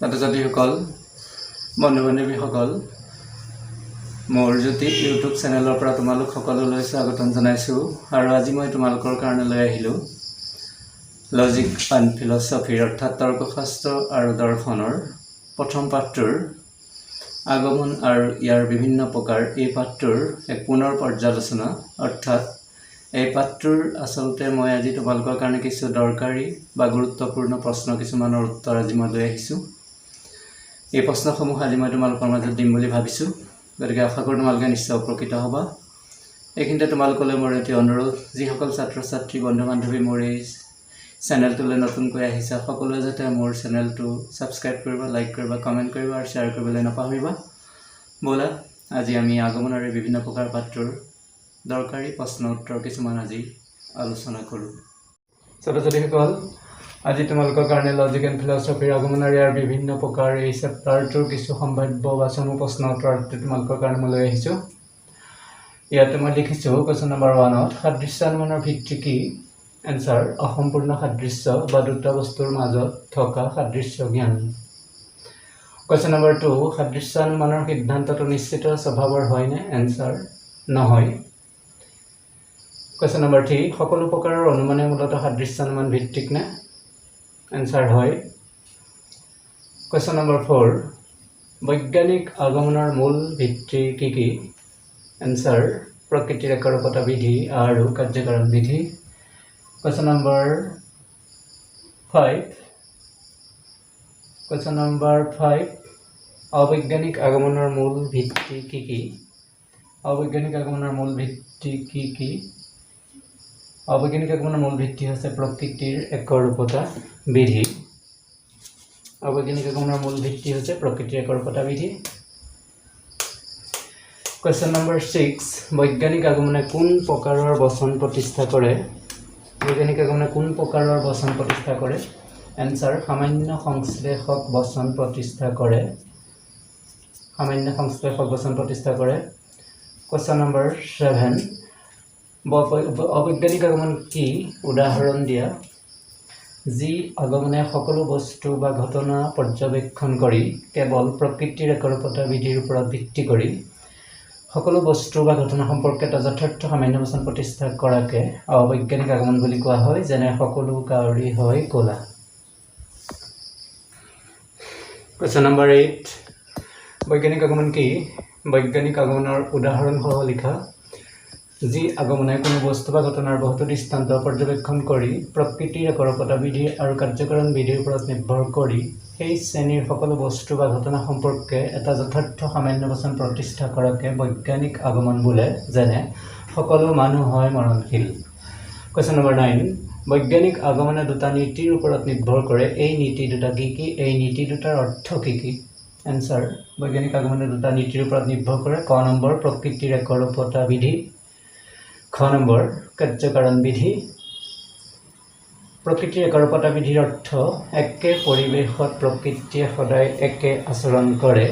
ছাত্ৰ-ছাত্ৰীসকল বন্ধু-বান্ধৱীসকল মোৰ জ্যোতি ইউটিউব চেনেলৰ পৰা তোমালোক সকলোলৈ স্বাগতম জনাইছোঁ আৰু আজি মই তোমালোকৰ কাৰণে লৈ আহিলোঁ লজিক এণ্ড ফিলচফিৰ অৰ্থাৎ তৰ্কশাস্ত্ৰ আৰু দৰ্শনৰ প্ৰথম পাঠটোৰ আগমন আৰু ইয়াৰ বিভিন্ন প্ৰকাৰ এই পাঠটোৰ এক পুনৰ পৰ্যালোচনা অৰ্থাৎ এই পাঠটোৰ আচলতে মই আজি তোমালোকৰ কাৰণে কিছু দৰকাৰী বা গুৰুত্বপূৰ্ণ প্ৰশ্ন কিছুমানৰ উত্তৰ আজি মই লৈ আহিছোঁ এই প্ৰশ্নসমূহ আজি মই তোমালোকৰ মাজত দিম বুলি ভাবিছোঁ গতিকে আশা কৰোঁ তোমালোকে নিশ্চয় উপকৃত হ'বা এইখিনিতে তোমালোকলৈ মোৰ এটি অনুৰোধ যিসকল ছাত্ৰ-ছাত্ৰী বন্ধু-বান্ধৱী মোৰ এই চেনেলটোলৈ নতুনকৈ আহিছা সকলোৱে যাতে মোৰ চেনেলটো ছাবস্ক্ৰাইব কৰিবা লাইক কৰিবা কমেণ্ট কৰিবা আৰু শ্বেয়াৰ কৰিবলৈ নাপাহৰিবা ব'লা আজি আমি আগমনৰ বিভিন্ন প্ৰকাৰ পাঠটোৰ দৰকাৰী প্ৰশ্ন উত্তৰ কিছুমান আজি আলোচনা কৰোঁ ছাত্ৰ-ছাত্ৰীসকল আজি তোমালোকৰ কাৰণে লজিক এণ্ড ফিলচফিৰ আগমনৰ ইয়াৰ বিভিন্ন প্ৰকাৰ এই চেপ্টাৰটোৰ কিছু সম্ভাৱ্য বা চমু প্ৰশ্ন উত্তৰ তোমালোকৰ কাৰণে মই লৈ আহিছোঁ ইয়াতে মই লিখিছোঁ কুৱেশ্যন নম্বৰ 1ত সাদৃশ্যানুমানৰ ভিত্তি কি এনচাৰ অসম্পূৰ্ণ সাদৃশ্য বা দুটা বস্তুৰ মাজত থকা সাদৃশ্য জ্ঞান কুৱেশ্যন নম্বৰ 2 সাদৃশ্যানুমানৰ সিদ্ধান্তটো নিশ্চিত স্বভাৱৰ হয়নে এনচাৰ নহয় কুৱেশ্যন নম্বৰ 3 সকলো প্ৰকাৰৰ অনুমানে মূলতঃ সাদৃশ্যানুমান ভিত্তিক নে এনচাৰ হয় কুৱেশ্যন নম্বৰ 4 বৈজ্ঞানিক আগমনৰ মূল ভিত্তি কি কি এনচাৰ প্ৰকৃতিৰ একৰূপতা বিধি আৰু কাৰ্যকৰণ বিধি কুৱেশ্যন নম্বৰ 5 অবৈজ্ঞানিক আগমনৰ মূল ভিত্তি কি কি অবৈজ্ঞানিক আগমনৰ মূল ভিত্তি কি কি অবৈজ্ঞানিক আগমনৰ মূল ভিত্তি হৈছে প্ৰকৃতিৰ একৰূপতা বিধি অবৈজ্ঞানিক আগমনৰ মূল ভিত্তি হৈছে প্ৰকৃতিৰ একৰূপতা বিধি কুৱেশ্যন নম্বৰ 6 বৈজ্ঞানিক আগমনে কোন প্ৰকাৰৰ বচন প্ৰতিষ্ঠা কৰে বৈজ্ঞানিক আগমনে কোন প্ৰকাৰৰ বচন প্ৰতিষ্ঠা কৰে এনচাৰ সামান্য সংশ্লেষক বচন প্ৰতিষ্ঠা কৰে সামান্য সংশ্লেষক বচন প্ৰতিষ্ঠা কৰে কুৱেশ্যন নম্বৰ 7 অবৈজ্ঞানিক আগমন কি উদাহৰণ দিয়া যি আগমনে সকলো বস্তু বা ঘটনা পৰ্যবেক্ষণ কৰি কেৱল প্ৰকৃতিৰ একৰূপতা বিধিৰ ওপৰত ভিত্তি কৰি সকলো বস্তু বা ঘটনা সম্পৰ্কে এটা যথাৰ্থ সামান্য বচন প্ৰতিষ্ঠা কৰাকে অবৈজ্ঞানিক আগমন বুলি কোৱা হয় যেনে সকলো কাউৰী হয় ক'লা কুৱেশ্যন নম্বৰ 8 বৈজ্ঞানিক আগমন কি বৈজ্ঞানিক আগমনৰ উদাহৰণসহ লিখা যি আগমনে কোনো বস্তু বা ঘটনাৰ বহুতো দৃষ্টান্ত পৰ্যবেক্ষণ কৰি প্ৰকৃতিৰ একৰূপতা বিধি আৰু কাৰ্যকৰণ বিধিৰ ওপৰত নিৰ্ভৰ কৰি সেই শ্ৰেণীৰ সকলো বস্তু বা ঘটনা সম্পৰ্কে এটা যথাৰ্থ সামান্য বচন প্ৰতিষ্ঠা কৰাকে বৈজ্ঞানিক আগমন বোলে যেনে সকলো মানুহ হয় মৰণশীল কুৱেশ্যন নম্বৰ 9 বৈজ্ঞানিক আগমনে দুটা নীতিৰ ওপৰত নিৰ্ভৰ কৰে এই নীতি দুটা কি কি এই নীতি দুটাৰ অৰ্থ কি কি এনচাৰ বৈজ্ঞানিক আগমনে দুটা নীতিৰ ওপৰত নিৰ্ভৰ কৰে ক নম্বৰ প্ৰকৃতিৰ একৰূপতা বিধি খ নম্বৰ কাৰ্যকৰণ বিধি প্ৰকৃতিৰ একৰূপতা বিধিৰ অৰ্থ একে পৰিৱেশত প্ৰকৃতিয়ে সদায় একে আচৰণ কৰে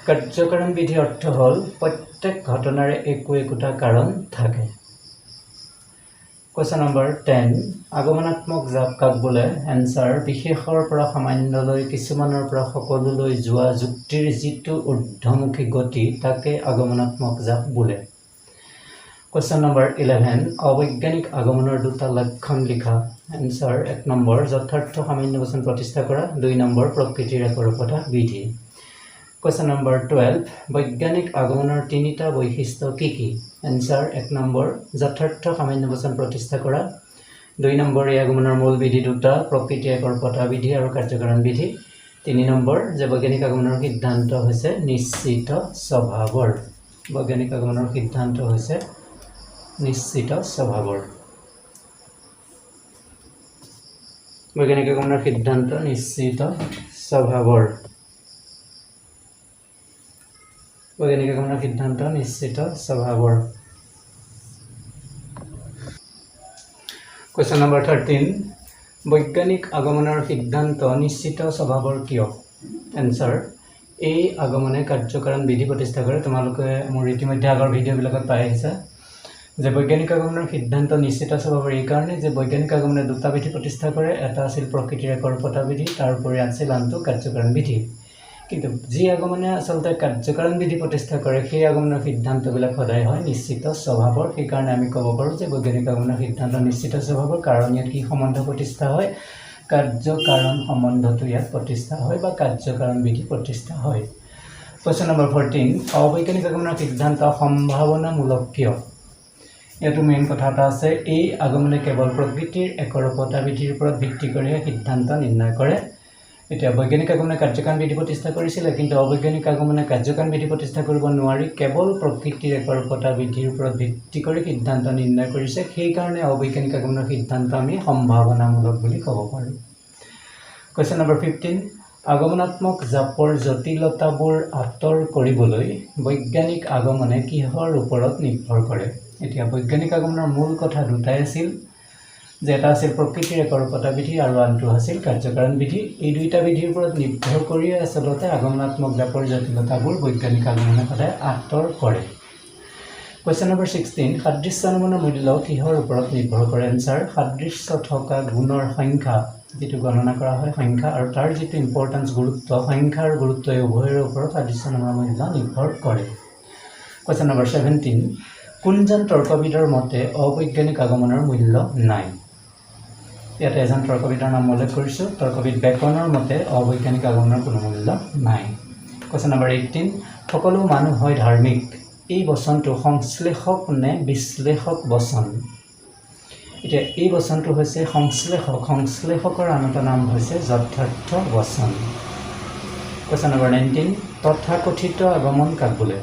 কাৰ্যকৰণ বিধিৰ অৰ্থ হ'ল প্ৰত্যেক ঘটনাৰে একোটা কাৰণ থাকে কুৱেশ্যন নম্বৰ 10 আগমনাত্মক জাপ কাক বোলে এনচাৰ বিশেষৰ পৰা সামান্যলৈ কিছুমানৰ পৰা সকলোলৈ যোৱা যুক্তিৰ যিটো ঊৰ্ধ্বমুখী গতি তাকে আগমনাত্মক জাপ বোলে কুৱেশ্যন নম্বৰ 11 অবৈজ্ঞানিক আগমনৰ দুটা লক্ষণ লিখা এনচাৰ 1 নম্বৰ যথাৰ্থ সামান্য বচন প্ৰতিষ্ঠা কৰা 2 নম্বৰ প্ৰকৃতিৰ একৰূপতা বিধি কুৱেশ্যন নম্বৰ 12 বৈজ্ঞানিক আগমনৰ তিনিটা বৈশিষ্ট্য কি কি এনচাৰ 1 নম্বৰ যথাৰ্থ সামান্য বচন প্ৰতিষ্ঠা কৰা 2 নম্বৰ এই আগমনৰ মূল বিধি দুটা প্ৰকৃতিৰ একৰূপতা বিধি আৰু কাৰ্যকৰণ বিধি 3 নম্বৰ যে বৈজ্ঞানিক আগমনৰ সিদ্ধান্ত হৈছে নিশ্চিত স্বভাৱৰ বৈজ্ঞানিক আগমনৰ সিদ্ধান্ত হৈছে নিশ্চিত স্বভাৱৰ বৈজ্ঞানিক আগমনৰ সিদ্ধান্ত নিশ্চিত স্বভাৱৰ বৈজ্ঞানিক আগমনৰ সিদ্ধান্ত নিশ্চিত স্বভাৱৰ কুৱেশ্যন নম্বৰ 13 বৈজ্ঞানিক আগমনৰ সিদ্ধান্ত নিশ্চিত স্বভাৱৰ কিয় এনচাৰ এই আগমনে কাৰ্যকৰণ বিধি প্ৰতিষ্ঠা কৰে তোমালোকে মোৰ ইতিমধ্যে আগৰ ভিডিঅ'বিলাকত পাই আহিছা যে বৈজ্ঞানিক আগমনৰ সিদ্ধান্ত নিশ্চিত স্বভাৱৰ এই কাৰণে যে বৈজ্ঞানিক আগমনে দুটা বিধি প্ৰতিষ্ঠা কৰে, এটা আছিল প্ৰকৃতিৰ একৰূপতা বিধি, তাৰ উপৰি আছিল আনটো কাৰ্যকাৰণ বিধি। কিন্তু যি আগমনে আচলতে কাৰ্যকাৰণ বিধি প্ৰতিষ্ঠা কৰে সেই আগমনৰ সিদ্ধান্তবিলাক সদায় হয় নিশ্চিত স্বভাৱৰ। সেইকাৰণে আমি ক'ব পাৰোঁ যে বৈজ্ঞানিক আগমনৰ সিদ্ধান্ত নিশ্চিত স্বভাৱৰ, কাৰণ ইয়াত কি সম্বন্ধ প্ৰতিষ্ঠা হয়, কাৰ্যকাৰণ সম্বন্ধটো ইয়াত প্ৰতিষ্ঠা হয় বা কাৰ্যকাৰণ বিধি প্ৰতিষ্ঠা হয়। কুৱেশ্যন নম্বৰ 14, অবৈজ্ঞানিক আগমনৰ সিদ্ধান্ত সম্ভাৱনামূলক কিয়? ইয়াতো মেইন কথা এটা আছে, এই আগমনে কেৱল প্ৰকৃতিৰ একৰূপতা বিধিৰ ওপৰত ভিত্তি কৰিহে সিদ্ধান্ত নিৰ্ণয় কৰে। এতিয়া বৈজ্ঞানিক আগমনে কাৰ্যকাৰণ বিধি প্ৰতিষ্ঠা কৰিছিলে, কিন্তু অবৈজ্ঞানিক আগমনে কাৰ্যকাৰণ বিধি প্ৰতিষ্ঠা কৰিব নোৱাৰি, কেৱল প্ৰকৃতিৰ একৰূপতা বিধিৰ ওপৰত ভিত্তি কৰি সিদ্ধান্ত নিৰ্ণয় কৰিছে। সেইকাৰণে অবৈজ্ঞানিক আগমনৰ সিদ্ধান্ত আমি সম্ভাৱনামূলক বুলি ক'ব পাৰোঁ। কুৱেশ্যন নম্বৰ 15, আগমনাত্মক জাপৰ জটিলতাবোৰ আঁতৰ কৰিবলৈ বৈজ্ঞানিক আগমনে কিহৰ ওপৰত নিৰ্ভৰ কৰে? এতিয়া বৈজ্ঞানিক আগমনৰ মূল কথা দুটাই আছিল, যে এটা আছিল প্ৰকৃতিৰ একৰূপতা বিধি আৰু আনটো আছিল কাৰ্যকাৰণ বিধি। এই দুইটা বিধিৰ ওপৰত নিৰ্ভৰ কৰিয়ে আচলতে আগমনাত্মক জাপৰ জটিলতাবোৰ বৈজ্ঞানিক আগমনে সদায় আঁতৰ কৰে। কুৱেশ্যন নম্বৰ 16, সাদৃশ্য অনুমানৰ মূল্য কিহৰ ওপৰত নিৰ্ভৰ কৰে? এনচাৰ, সাদৃশ্য থকা গুণৰ সংখ্যা, যিটো গণনা কৰা হয় সংখ্যা, আৰু তাৰ যিটো ইম্পৰ্টেঞ্চ গুৰুত্ব, সংখ্যা আৰু গুৰুত্ব এই উভয়ৰ ওপৰত সাদৃশ্য অনুমানৰ মূল্য নিৰ্ভৰ কৰে। কুৱেশ্যন নম্বৰ 17, কোনজন তৰ্কবিদৰ মতে অবৈজ্ঞানিক আগমনৰ মূল্য নাই? ইয়াতে এজন তৰ্কবিদৰ নাম উল্লেখ কৰিছোঁ, তৰ্কবিদ বেকনৰ মতে অবৈজ্ঞানিক আগমনৰ কোনো মূল্য নাই। কুৱেশ্যন নম্বৰ 18, সকলো মানুহ হয় ধাৰ্মিক, এই বচনটো সংশ্লেষক নে বিশ্লেষক বচন? এতিয়া এই বচনটো হৈছে সংশ্লেষক, সংশ্লেষকৰ আন এটা নাম হৈছে যথাৰ্থ বচন। কুৱেশ্যন নম্বৰ 19, তথাকথিত আগমন কাক বোলে?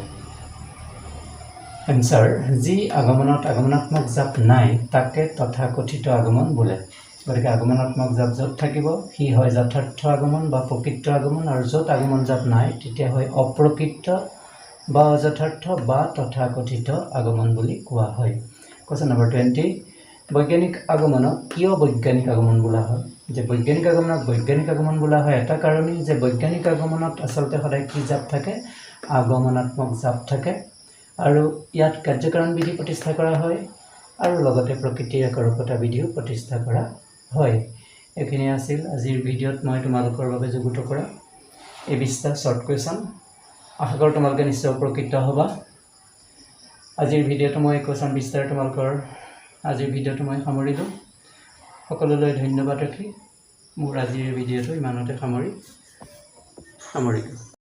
এনচাৰ, যি আগমনত আগমনাত্মক জাপ নাই তাকে তথাকথিত আগমন বোলে। গতিকে আগমনাত্মক জাপ য'ত থাকিব সি হয় যথাৰ্থ আগমন বা প্ৰকৃত আগমন, আৰু য'ত আগমন জাপ নাই তেতিয়া হয় অপ্ৰকৃত বা অযথাৰ্থ বা তথাকথিত আগমন বুলি কোৱা হয়। কুৱেশ্যন নম্বৰ 20, বৈজ্ঞানিক আগমনক কিয় বৈজ্ঞানিক আগমন বোলা হয়? যে বৈজ্ঞানিক আগমনক বৈজ্ঞানিক আগমন বোলা হয় এটা কাৰণেই যে বৈজ্ঞানিক আগমনত আচলতে সদায় কি জাপ থাকে? আগমনাত্মক জাপ থাকে, আৰু ইয়াত কাৰ্যকাৰণ বিধি প্ৰতিষ্ঠা কৰা হয়, আৰু লগতে প্ৰকৃতিৰ একৰূপতা বিধিও প্ৰতিষ্ঠা কৰা হয়। এইখিনি আছিল আজিৰ ভিডিঅ'ত মই তোমালোকৰ বাবে যুগুত কৰা এই 20টা শ্বৰ্ট কুৱেশ্যন। আশা কৰোঁ তোমালোকে নিশ্চয় উপকৃত হ'বা। আজিৰ ভিডিঅ'টো মই কুৱেশ্যন 20টাৰ তোমালোকৰ আজিৰ ভিডিঅ'টো মই সামৰিলোঁ। সকলোলৈ ধন্যবাদ ৰাখি মোৰ আজিৰ ভিডিঅ'টো ইমানতে সামৰিলোঁ।